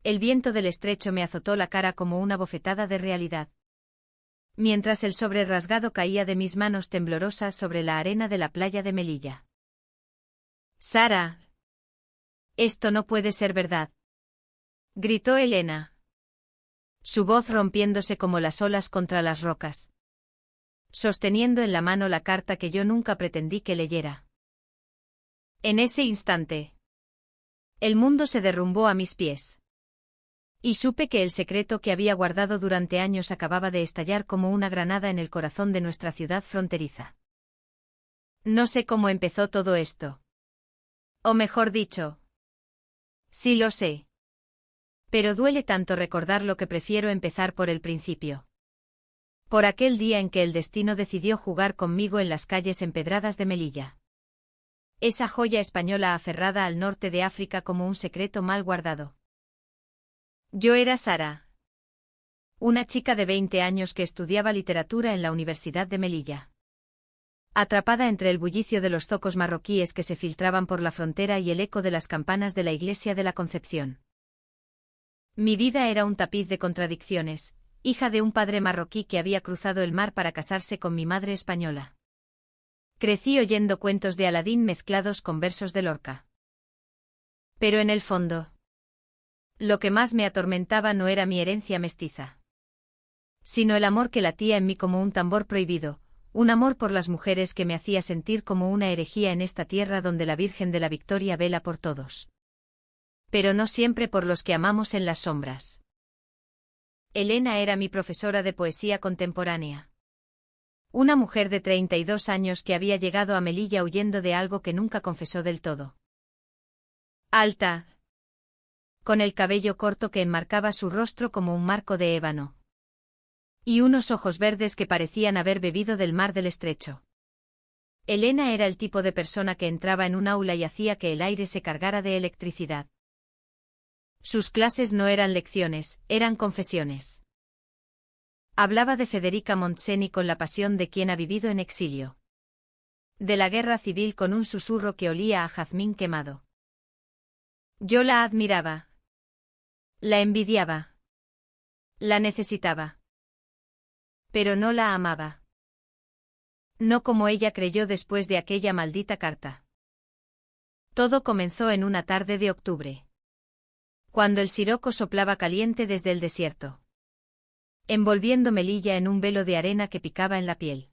El viento del estrecho me azotó la cara como una bofetada de realidad. Mientras el sobre rasgado caía de mis manos temblorosas sobre la arena de la playa de Melilla. «Sara. Esto no puede ser verdad», gritó Elena. Su voz rompiéndose como las olas contra las rocas. Sosteniendo en la mano la carta que yo nunca pretendí que leyera. En ese instante, el mundo se derrumbó a mis pies. Y supe que el secreto que había guardado durante años acababa de estallar como una granada en el corazón de nuestra ciudad fronteriza. No sé cómo empezó todo esto. O mejor dicho, sí lo sé. Pero duele tanto recordarlo que prefiero empezar por el principio. Por aquel día en que el destino decidió jugar conmigo en las calles empedradas de Melilla. Esa joya española aferrada al norte de África como un secreto mal guardado. Yo era Sara. Una chica de 20 años que estudiaba literatura en la Universidad de Melilla. Atrapada entre el bullicio de los zocos marroquíes que se filtraban por la frontera y el eco de las campanas de la iglesia de la Concepción. Mi vida era un tapiz de contradicciones, hija de un padre marroquí que había cruzado el mar para casarse con mi madre española. Crecí oyendo cuentos de Aladín mezclados con versos de Lorca. Pero en el fondo, lo que más me atormentaba no era mi herencia mestiza, sino el amor que latía en mí como un tambor prohibido, un amor por las mujeres que me hacía sentir como una herejía en esta tierra donde la Virgen de la Victoria vela por todos. Pero no siempre por los que amamos en las sombras. Elena era mi profesora de poesía contemporánea. Una mujer de 32 años que había llegado a Melilla huyendo de algo que nunca confesó del todo. Alta, con el cabello corto que enmarcaba su rostro como un marco de ébano. Y unos ojos verdes que parecían haber bebido del mar del estrecho. Elena era el tipo de persona que entraba en un aula y hacía que el aire se cargara de electricidad. Sus clases no eran lecciones, eran confesiones. Hablaba de Federica Montseny con la pasión de quien ha vivido en exilio. De la guerra civil con un susurro que olía a jazmín quemado. Yo la admiraba. La envidiaba. La necesitaba. Pero no la amaba. No como ella creyó después de aquella maldita carta. Todo comenzó en una tarde de octubre. Cuando el siroco soplaba caliente desde el desierto. Envolviendo Melilla en un velo de arena que picaba en la piel.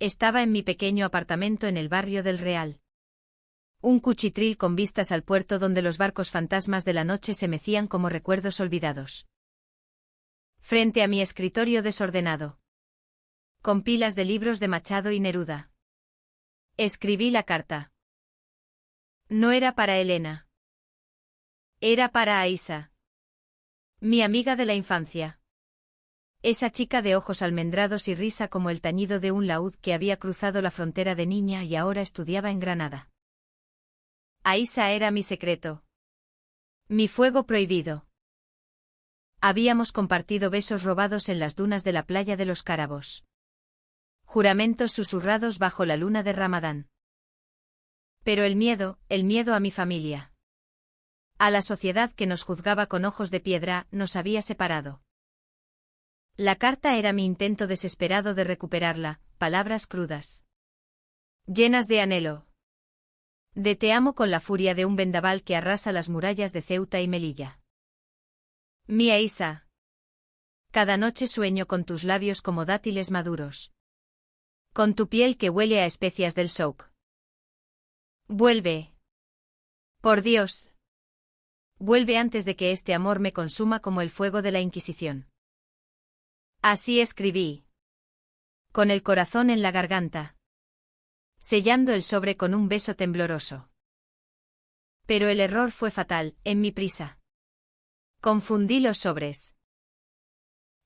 Estaba en mi pequeño apartamento en el barrio del Real. Un cuchitril con vistas al puerto donde los barcos fantasmas de la noche se mecían como recuerdos olvidados. Frente a mi escritorio desordenado. Con pilas de libros de Machado y Neruda. Escribí la carta. No era para Elena. Era para Aísa. Mi amiga de la infancia. Esa chica de ojos almendrados y risa como el tañido de un laúd que había cruzado la frontera de niña y ahora estudiaba en Granada. Aísa era mi secreto. Mi fuego prohibido. Habíamos compartido besos robados en las dunas de la playa de los Cárabos. Juramentos susurrados bajo la luna de Ramadán. Pero el miedo a mi familia. A la sociedad que nos juzgaba con ojos de piedra, nos había separado. La carta era mi intento desesperado de recuperarla, palabras crudas. Llenas de anhelo. De te amo con la furia de un vendaval que arrasa las murallas de Ceuta y Melilla. Mi Aísa. Cada noche sueño con tus labios como dátiles maduros. Con tu piel que huele a especias del souk. Vuelve. Por Dios. Vuelve antes de que este amor me consuma como el fuego de la Inquisición. Así escribí. Con el corazón en la garganta. Sellando el sobre con un beso tembloroso. Pero el error fue fatal, en mi prisa. Confundí los sobres.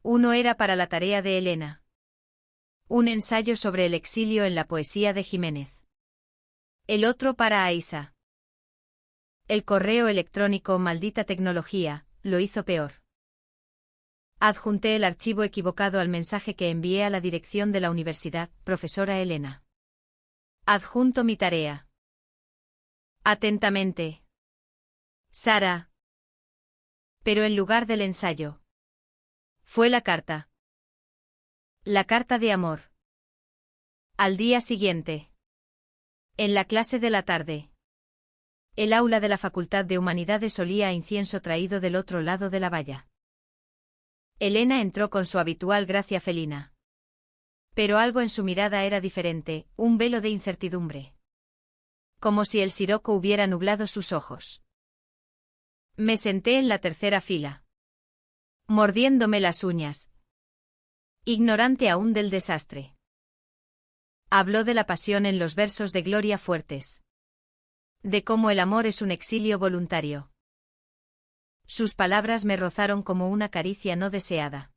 Uno era para la tarea de Elena. Un ensayo sobre el exilio en la poesía de Jiménez. El otro para Aísa. El correo electrónico, maldita tecnología, lo hizo peor. Adjunté el archivo equivocado al mensaje que envié a la dirección de la universidad, profesora Elena. Adjunto mi tarea. Atentamente. Sara. Pero en lugar del ensayo, fue la carta. La carta de amor. Al día siguiente. En la clase de la tarde. El aula de la Facultad de Humanidades olía a incienso traído del otro lado de la valla. Elena entró con su habitual gracia felina. Pero algo en su mirada era diferente, un velo de incertidumbre. Como si el siroco hubiera nublado sus ojos. Me senté en la tercera fila. Mordiéndome las uñas. Ignorante aún del desastre. Habló de la pasión en los versos de Gloria Fuertes. De cómo el amor es un exilio voluntario. Sus palabras me rozaron como una caricia no deseada.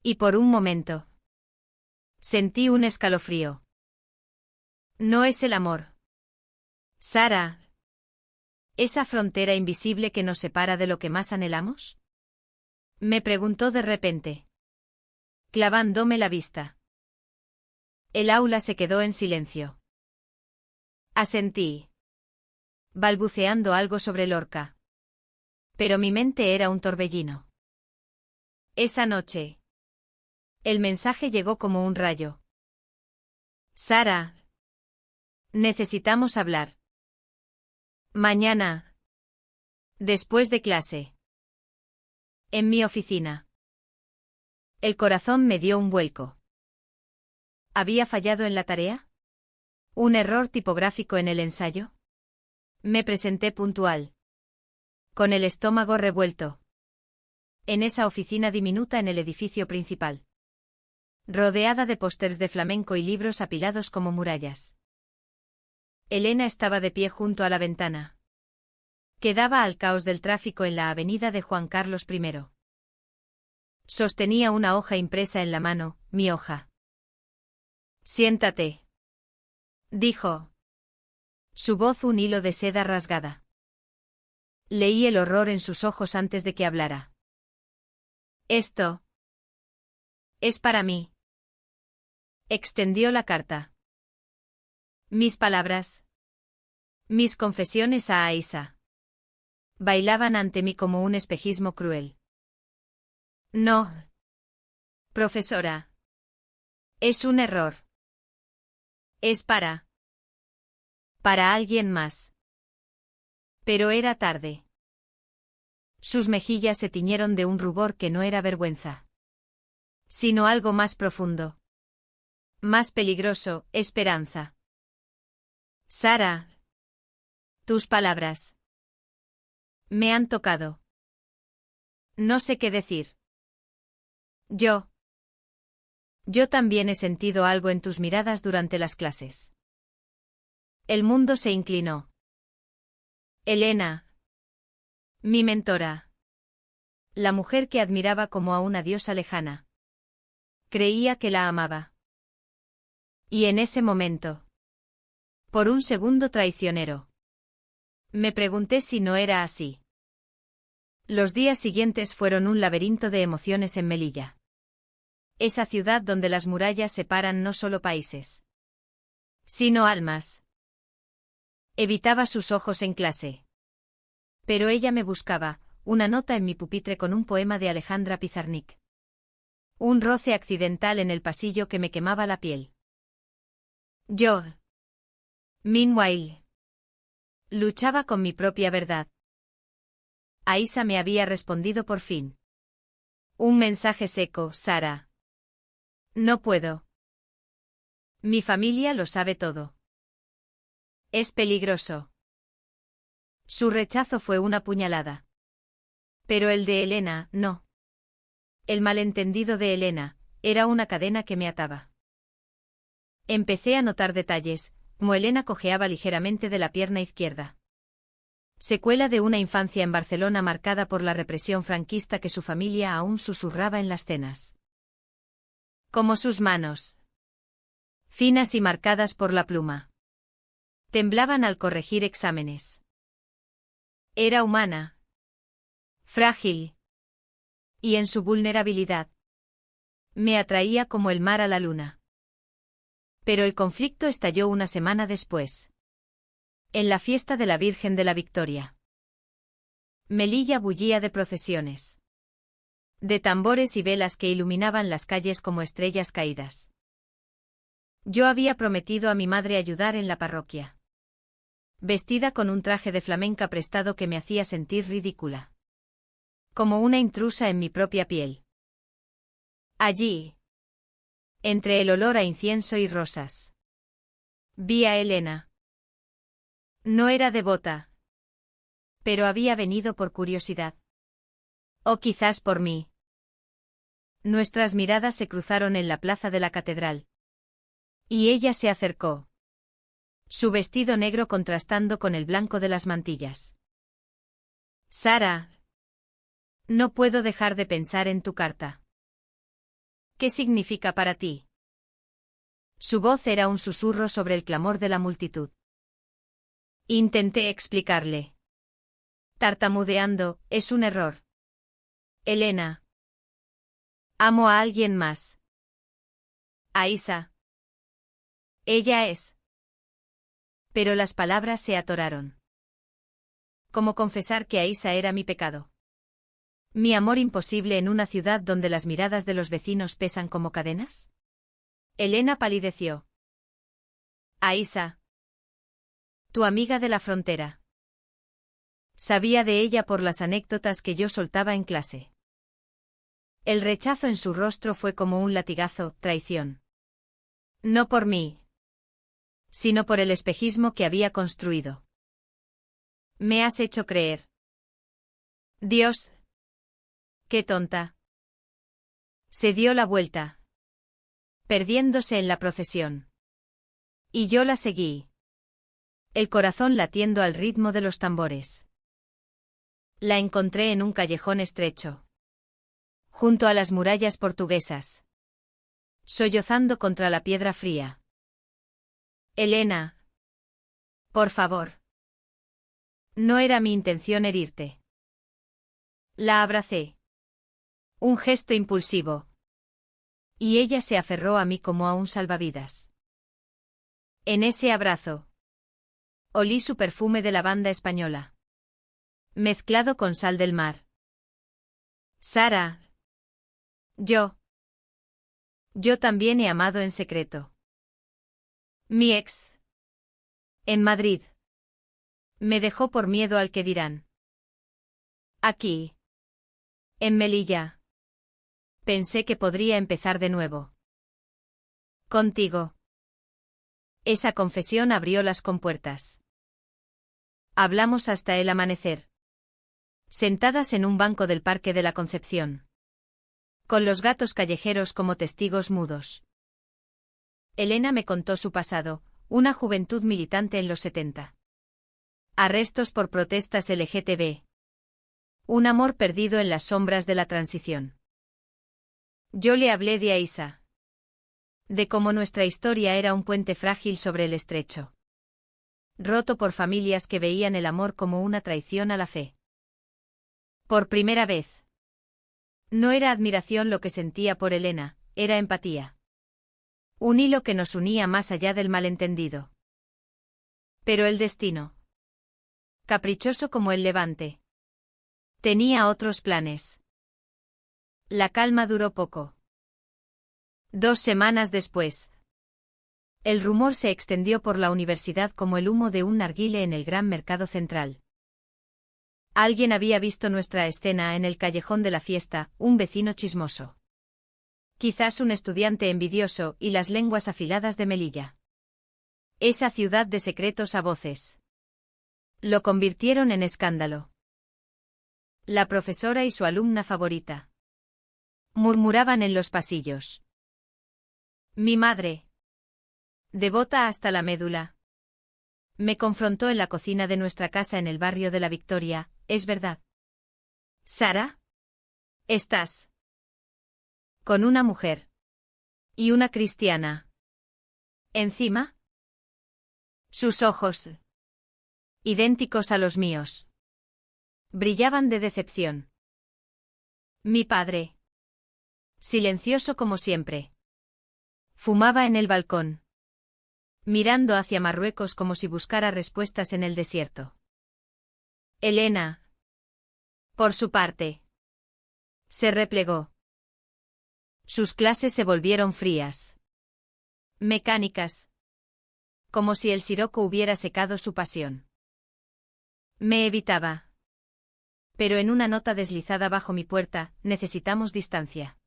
Y por un momento sentí un escalofrío. No es el amor, Sara, esa frontera invisible que nos separa de lo que más anhelamos. Me preguntó de repente, clavándome la vista. El aula se quedó en silencio. Asentí, balbuceando algo sobre Lorca. Pero mi mente era un torbellino. Esa noche, el mensaje llegó como un rayo. Sara, necesitamos hablar. Mañana. Después de clase. En mi oficina. El corazón me dio un vuelco. ¿Había fallado en la tarea? ¿Un error tipográfico en el ensayo? Me presenté puntual. Con el estómago revuelto. En esa oficina diminuta en el edificio principal. Rodeada de pósters de flamenco y libros apilados como murallas. Elena estaba de pie junto a la ventana. Que daba al caos del tráfico en la avenida de Juan Carlos I. Sostenía una hoja impresa en la mano, mi hoja. Siéntate. Dijo. Su voz un hilo de seda rasgada. Leí el horror en sus ojos antes de que hablara. Esto es para mí. Extendió la carta. Mis palabras. Mis confesiones a Aisa. Bailaban ante mí como un espejismo cruel. No. Profesora. Es un error. Es para alguien más. Pero era tarde. Sus mejillas se tiñeron de un rubor que no era vergüenza. Sino algo más profundo. Más peligroso, esperanza. Sara. Tus palabras. Me han tocado. No sé qué decir. Yo también he sentido algo en tus miradas durante las clases. El mundo se inclinó. Elena. Mi mentora. La mujer que admiraba como a una diosa lejana. Creía que la amaba. Y en ese momento. Por un segundo traicionero. Me pregunté si no era así. Los días siguientes fueron un laberinto de emociones en Melilla. Esa ciudad donde las murallas separan no solo países, sino almas. Evitaba sus ojos en clase. Pero ella me buscaba, una nota en mi pupitre con un poema de Alejandra Pizarnik. Un roce accidental en el pasillo que me quemaba la piel. Yo. Meanwhile. Luchaba con mi propia verdad. Aisa me había respondido por fin. Un mensaje seco, Sara. No puedo. Mi familia lo sabe todo. Es peligroso. Su rechazo fue una puñalada. Pero el de Elena, no. El malentendido de Elena, era una cadena que me ataba. Empecé a notar detalles, como Elena cojeaba ligeramente de la pierna izquierda. Secuela de una infancia en Barcelona marcada por la represión franquista que su familia aún susurraba en las cenas. Como sus manos. Finas y marcadas por la pluma. Temblaban al corregir exámenes. Era humana. Frágil. Y en su vulnerabilidad. Me atraía como el mar a la luna. Pero el conflicto estalló una semana después. En la fiesta de la Virgen de la Victoria. Melilla bullía de procesiones, de tambores y velas que iluminaban las calles como estrellas caídas. Yo había prometido a mi madre ayudar en la parroquia. Vestida con un traje de flamenca prestado que me hacía sentir ridícula. Como una intrusa en mi propia piel. Allí, entre el olor a incienso y rosas, vi a Elena. No era devota, pero había venido por curiosidad. O quizás por mí. Nuestras miradas se cruzaron en la plaza de la catedral. Y ella se acercó. Su vestido negro contrastando con el blanco de las mantillas. Sara. No puedo dejar de pensar en tu carta. ¿Qué significa para ti? Su voz era un susurro sobre el clamor de la multitud. Intenté explicarle. Tartamudeando, es un error. Elena. Amo a alguien más. A Isa. Ella es. Pero las palabras se atoraron. ¿Cómo confesar que Aisa era mi pecado? ¿Mi amor imposible en una ciudad donde las miradas de los vecinos pesan como cadenas? Elena palideció. Aisa. Tu amiga de la frontera. Sabía de ella por las anécdotas que yo soltaba en clase. El rechazo en su rostro fue como un latigazo, traición. No por mí, sino por el espejismo que había construido. Me has hecho creer. Dios. Qué tonta. Se dio la vuelta, perdiéndose en la procesión. Y yo la seguí. El corazón latiendo al ritmo de los tambores. La encontré en un callejón estrecho, junto a las murallas portuguesas, sollozando contra la piedra fría. Elena. Por favor. No era mi intención herirte. La abracé. Un gesto impulsivo. Y ella se aferró a mí como a un salvavidas. En ese abrazo, olí su perfume de lavanda española, mezclado con sal del mar. Sara. Yo también he amado en secreto. Mi ex. En Madrid. Me dejó por miedo al que dirán. Aquí. En Melilla. Pensé que podría empezar de nuevo. Contigo. Esa confesión abrió las compuertas. Hablamos hasta el amanecer. Sentadas en un banco del Parque de la Concepción. Con los gatos callejeros como testigos mudos. Elena me contó su pasado, una juventud militante en los 70. Arrestos por protestas LGTB. Un amor perdido en las sombras de la transición. Yo le hablé de Aisa. De cómo nuestra historia era un puente frágil sobre el estrecho. Roto por familias que veían el amor como una traición a la fe. Por primera vez. No era admiración lo que sentía por Elena, era empatía. Un hilo que nos unía más allá del malentendido. Pero el destino, caprichoso como el levante, tenía otros planes. La calma duró poco. 2 semanas después, el rumor se extendió por la universidad como el humo de un narguile en el gran mercado central. Alguien había visto nuestra escena en el callejón de la fiesta, un vecino chismoso. Quizás un estudiante envidioso y las lenguas afiladas de Melilla. Esa ciudad de secretos a voces. Lo convirtieron en escándalo. La profesora y su alumna favorita murmuraban en los pasillos. Mi madre, devota hasta la médula, me confrontó en la cocina de nuestra casa en el barrio de la Victoria, ¿es verdad? Sara, ¿estás con una mujer y una cristiana encima? Sus ojos, idénticos a los míos, brillaban de decepción. Mi padre, silencioso como siempre, fumaba en el balcón, mirando hacia Marruecos como si buscara respuestas en el desierto. Elena, Por su parte, se replegó. Sus clases se volvieron frías. Mecánicas. Como si el siroco hubiera secado su pasión. Me evitaba. Pero en una nota deslizada bajo mi puerta, necesitamos distancia.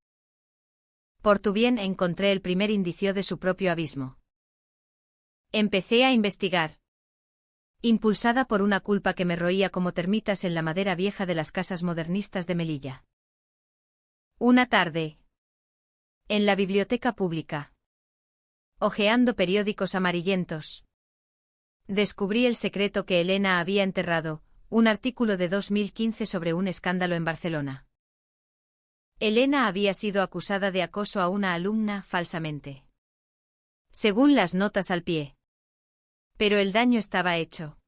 Por tu bien encontré el primer indicio de su propio abismo. Empecé a investigar. Impulsada por una culpa que me roía como termitas en la madera vieja de las casas modernistas de Melilla. Una tarde. En la biblioteca pública. Hojeando periódicos amarillentos. Descubrí el secreto que Elena había enterrado, un artículo de 2015 sobre un escándalo en Barcelona. Elena había sido acusada de acoso a una alumna falsamente. Según las notas al pie. Pero el daño estaba hecho.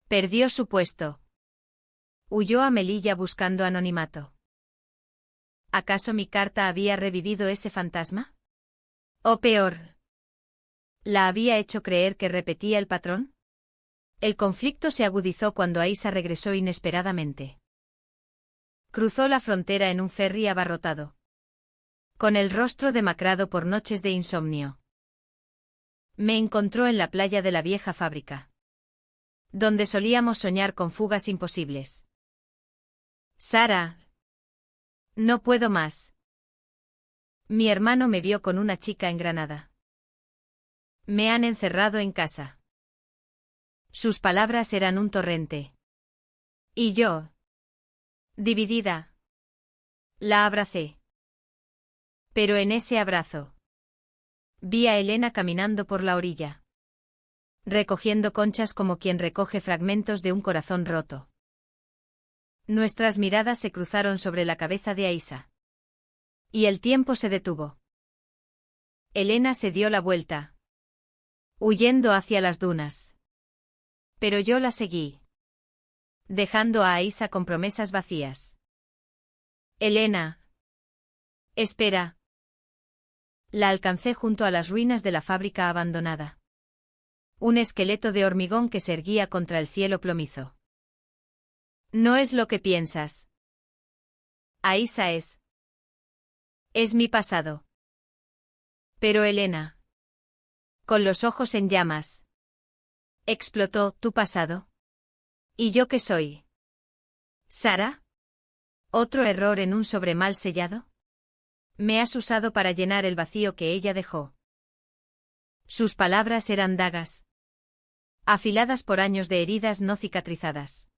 Perdió su puesto. Huyó a Melilla buscando anonimato. ¿Acaso mi carta había revivido ese fantasma? O peor, ¿la había hecho creer que repetía el patrón? El conflicto se agudizó cuando Aisa regresó inesperadamente. Cruzó la frontera en un ferry abarrotado. Con el rostro demacrado por noches de insomnio. Me encontró en la playa de la vieja fábrica. Donde solíamos soñar con fugas imposibles. Sara. No puedo más. Mi hermano me vio con una chica en Granada. Me han encerrado en casa. Sus palabras eran un torrente. Y yo, dividida, la abracé. Pero en ese abrazo, vi a Elena caminando por la orilla. Recogiendo conchas como quien recoge fragmentos de un corazón roto. Nuestras miradas se cruzaron sobre la cabeza de Aisa. Y el tiempo se detuvo. Elena se dio la vuelta. Huyendo hacia las dunas. Pero yo la seguí. Dejando a Aisa con promesas vacías. Elena. Espera. La alcancé junto a las ruinas de la fábrica abandonada. Un esqueleto de hormigón que se erguía contra el cielo plomizo. No es lo que piensas. Aisa es. Es mi pasado. Pero Elena. Con los ojos en llamas. Explotó, ¿tu pasado? ¿Y yo qué soy? ¿Sara? ¿Otro error en un sobre mal sellado? Me has usado para llenar el vacío que ella dejó. Sus palabras eran dagas. Afiladas por años de heridas no cicatrizadas.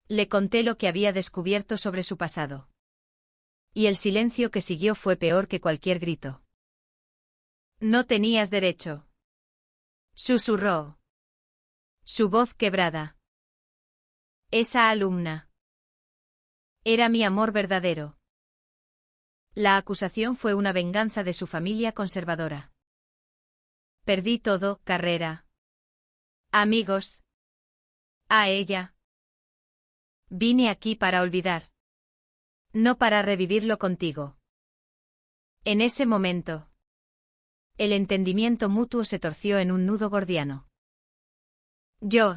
Le conté lo que había descubierto sobre su pasado. Y el silencio que siguió fue peor que cualquier grito. No tenías derecho. Susurró. Su voz quebrada. Esa alumna. Era mi amor verdadero. La acusación fue una venganza de su familia conservadora. Perdí todo, carrera. Amigos. A ella. Vine aquí para olvidar. No para revivirlo contigo. En ese momento. El entendimiento mutuo se torció en un nudo gordiano. Yo.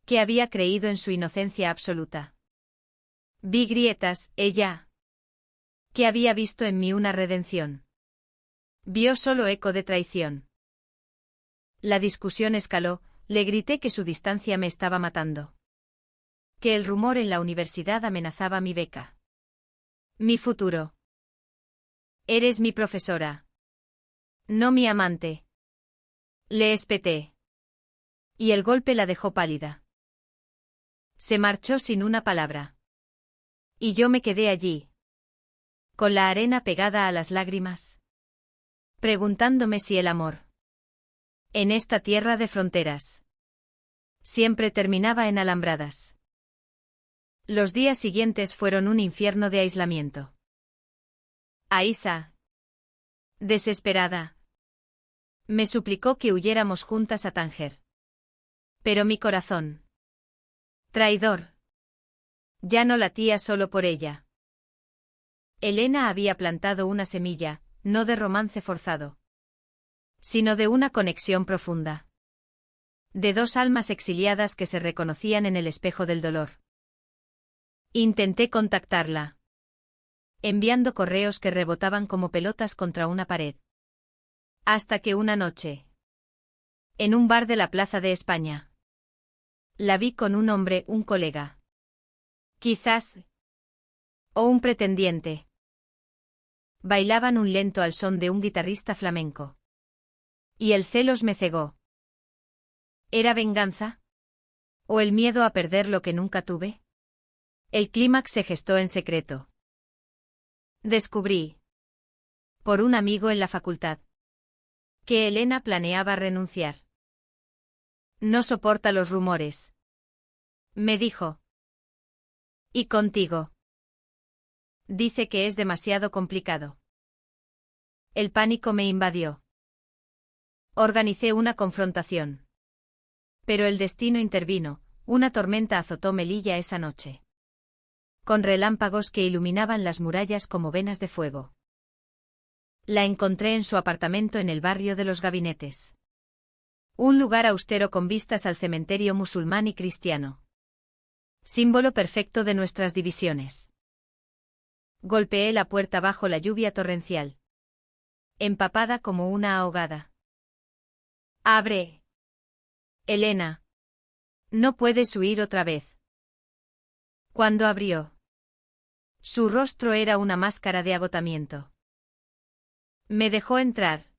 Que había creído en su inocencia absoluta. Vi grietas, ella. Que había visto en mí una redención. Vio solo eco de traición. La discusión escaló, le grité que su distancia me estaba matando. Que el rumor en la universidad amenazaba mi beca. Mi futuro. Eres mi profesora. No mi amante. Le espeté. Y el golpe la dejó pálida. Se marchó sin una palabra. Y yo me quedé allí. Con la arena pegada a las lágrimas. Preguntándome si el amor. En esta tierra de fronteras. Siempre terminaba en alambradas. Los días siguientes fueron un infierno de aislamiento. Aisa. Desesperada. Me suplicó que huyéramos juntas a Tánger. Pero mi corazón. Traidor. Ya no latía solo por ella. Elena había plantado una semilla, no de romance forzado. Sino de una conexión profunda. De dos almas exiliadas que se reconocían en el espejo del dolor. Intenté contactarla, enviando correos que rebotaban como pelotas contra una pared. Hasta que una noche, en un bar de la Plaza de España, la vi con un hombre, un colega. Quizás. O un pretendiente. Bailaban un lento al son de un guitarrista flamenco. Y el celos me cegó. ¿Era venganza? ¿O el miedo a perder lo que nunca tuve? El clímax se gestó en secreto. Descubrí, por un amigo en la facultad, que Elena planeaba renunciar. No soporta los rumores, me dijo. ¿Y contigo? Dice que es demasiado complicado. El pánico me invadió. Organicé una confrontación. Pero el destino intervino, una tormenta azotó Melilla esa noche, con relámpagos que iluminaban las murallas como venas de fuego. La encontré en su apartamento en el barrio de Los Gabinetes. Un lugar austero con vistas al cementerio musulmán y cristiano. Símbolo perfecto de nuestras divisiones. Golpeé la puerta bajo la lluvia torrencial. Empapada como una ahogada. ¡Abre! Elena. No puedes huir otra vez. Cuando abrió, su rostro era una máscara de agotamiento. Me dejó entrar.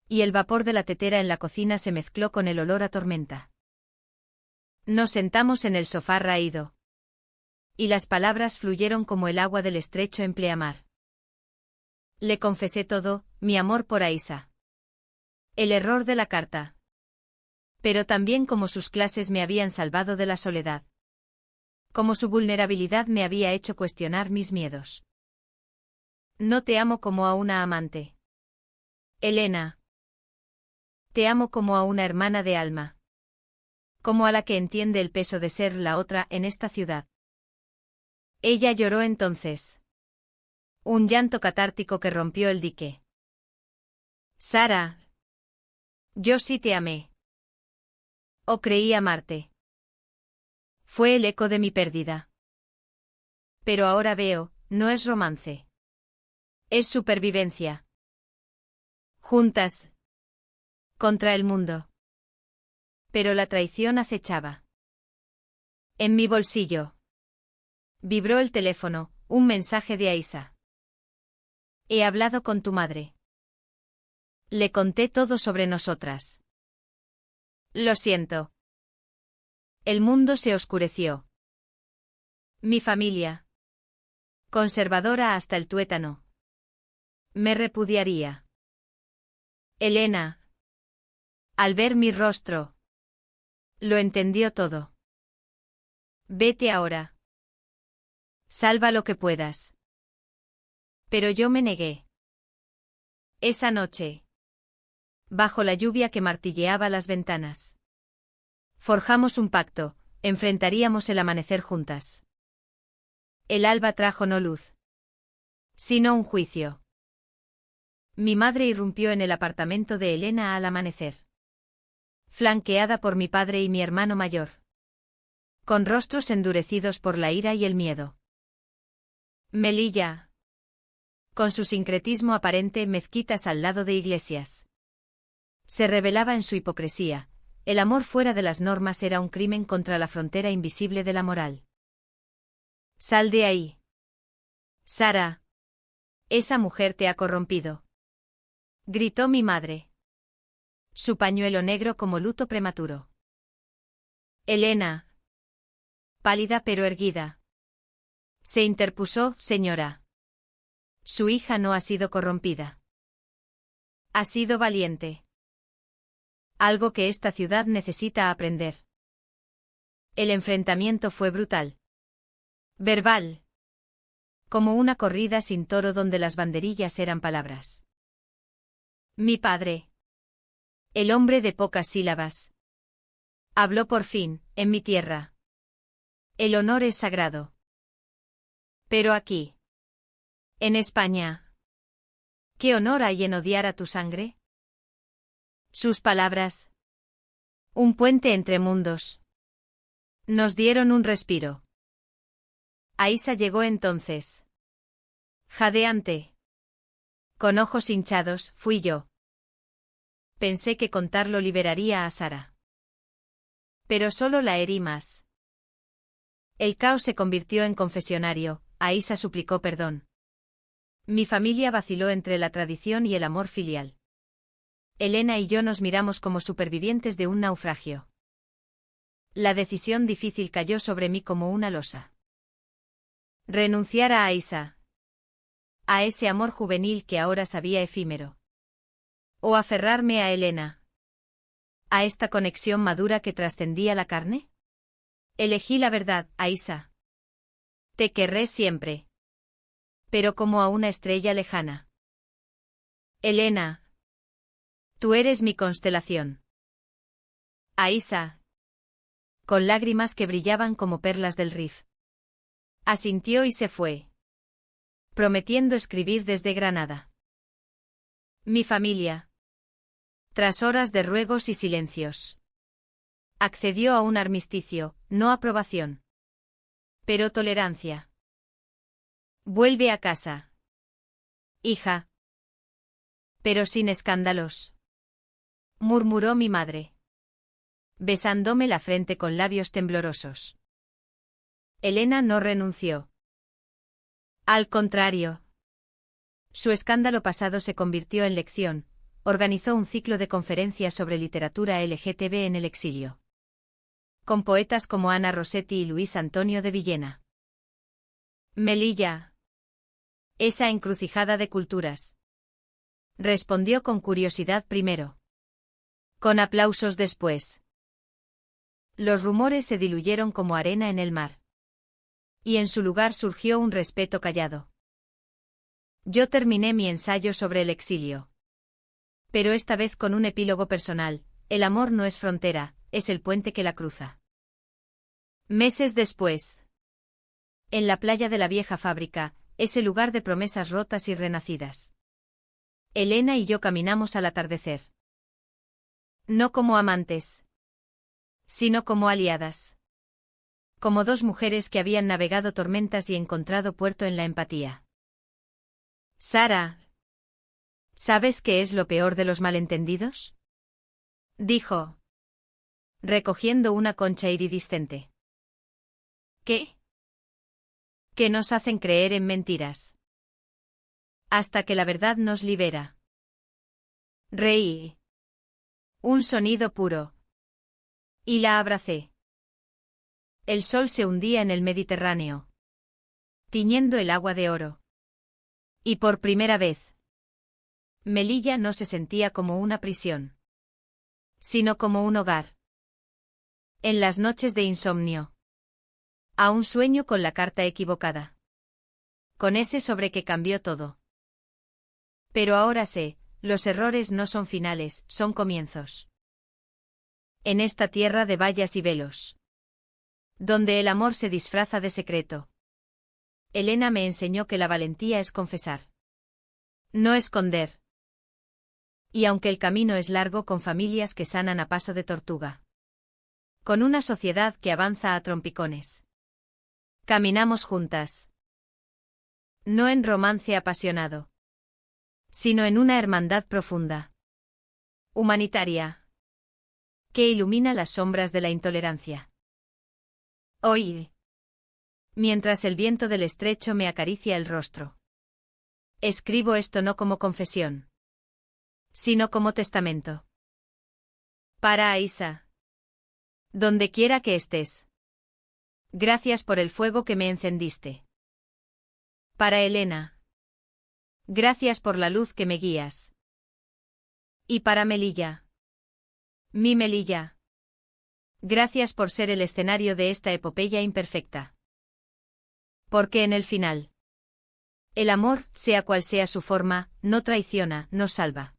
Y el vapor de la tetera en la cocina se mezcló con el olor a tormenta. Nos sentamos en el sofá raído. Y las palabras fluyeron como el agua del estrecho en pleamar. Le confesé todo, mi amor por Aisa. El error de la carta. Pero también cómo sus clases me habían salvado de la soledad. Cómo su vulnerabilidad me había hecho cuestionar mis miedos. No te amo como a una amante, Elena. Te amo como a una hermana de alma. Como a la que entiende el peso de ser la otra en esta ciudad. Ella lloró entonces. Un llanto catártico que rompió el dique. Sara. Yo sí te amé. O creí amarte. Fue el eco de mi pérdida. Pero ahora veo, no es romance. Es supervivencia. Juntas. Contra el mundo. Pero la traición acechaba. En mi bolsillo. Vibró el teléfono, un mensaje de Aisa. He hablado con tu madre. Le conté todo sobre nosotras. Lo siento. El mundo se oscureció. Mi familia. Conservadora hasta el tuétano. Me repudiaría. Elena. Al ver mi rostro. Lo entendió todo. Vete ahora. Salva lo que puedas. Pero yo me negué. Esa noche. Bajo la lluvia que martilleaba las ventanas. Forjamos un pacto, enfrentaríamos el amanecer juntas. El alba trajo no luz, sino un juicio. Mi madre irrumpió en el apartamento de Elena al amanecer. Flanqueada por mi padre y mi hermano mayor. Con rostros endurecidos por la ira y el miedo. Melilla. Con su sincretismo aparente, mezquitas al lado de iglesias. Se revelaba en su hipocresía. El amor fuera de las normas era un crimen contra la frontera invisible de la moral. Sal de ahí. Sara. Esa mujer te ha corrompido. Gritó mi madre. Su pañuelo negro como luto prematuro. Elena. Pálida pero erguida. Se interpuso, señora. Su hija no ha sido corrompida. Ha sido valiente. Algo que esta ciudad necesita aprender. El enfrentamiento fue brutal. Verbal. Como una corrida sin toro donde las banderillas eran palabras. Mi padre. El hombre de pocas sílabas. Habló por fin, en mi tierra. El honor es sagrado. Pero aquí. En España. ¿Qué honor hay en odiar a tu sangre? Sus palabras. Un puente entre mundos. Nos dieron un respiro. Aisa llegó entonces. Jadeante. Con ojos hinchados, fui yo. Pensé que contarlo liberaría a Sara. Pero solo la herí más. El caos se convirtió en confesionario. Aisa suplicó perdón. Mi familia vaciló entre la tradición y el amor filial. Elena y yo nos miramos como supervivientes de un naufragio. La decisión difícil cayó sobre mí como una losa. Renunciar a Aisa. A ese amor juvenil que ahora sabía efímero. O aferrarme a Elena. A esta conexión madura que trascendía la carne. Elegí la verdad, Aisa. Te querré siempre. Pero como a una estrella lejana. Elena. Tú eres mi constelación. Aisa. Con lágrimas que brillaban como perlas del Rif. Asintió y se fue. Prometiendo escribir desde Granada. Mi familia. Tras horas de ruegos y silencios. Accedió a un armisticio, no aprobación. Pero tolerancia. Vuelve a casa. Hija. Pero sin escándalos. Murmuró mi madre. Besándome la frente con labios temblorosos. Elena no renunció. Al contrario. Su escándalo pasado se convirtió en lección. Organizó un ciclo de conferencias sobre literatura LGTB en el exilio. Con poetas como Ana Rossetti y Luis Antonio de Villena. Melilla. Esa encrucijada de culturas. Respondió con curiosidad primero. Con aplausos después. Los rumores se diluyeron como arena en el mar. Y en su lugar surgió un respeto callado. Yo terminé mi ensayo sobre el exilio. Pero esta vez con un epílogo personal: el amor no es frontera, es el puente que la cruza. Meses después. En la playa de la vieja fábrica, ese lugar de promesas rotas y renacidas. Elena y yo caminamos al atardecer. No como amantes. Sino como aliadas. Como dos mujeres que habían navegado tormentas y encontrado puerto en la empatía. Sara. ¿Sabes qué es lo peor de los malentendidos? Dijo. Recogiendo una concha iridiscente. ¿Qué? Que nos hacen creer en mentiras. Hasta que la verdad nos libera. Reí. Un sonido puro. Y la abracé. El sol se hundía en el Mediterráneo. Tiñendo el agua de oro. Y por primera vez. Melilla no se sentía como una prisión. Sino como un hogar. En las noches de insomnio. A un sueño con la carta equivocada. Con ese sobre que cambió todo. Pero ahora sé, los errores no son finales, son comienzos. En esta tierra de vallas y velos. Donde el amor se disfraza de secreto. Elena me enseñó que la valentía es confesar. No esconder. Y aunque el camino es largo, con familias que sanan a paso de tortuga. Con una sociedad que avanza a trompicones. Caminamos juntas. No en romance apasionado. Sino en una hermandad profunda. Humanitaria. Que ilumina las sombras de la intolerancia. Hoy. Mientras el viento del estrecho me acaricia el rostro. Escribo esto no como confesión. Sino como testamento. Para Aisa. Donde quiera que estés. Gracias por el fuego que me encendiste. Para Elena. Gracias por la luz que me guías. Y para Melilla. Mi Melilla. Gracias por ser el escenario de esta epopeya imperfecta. Porque en el final. El amor, sea cual sea su forma, no traiciona, no salva.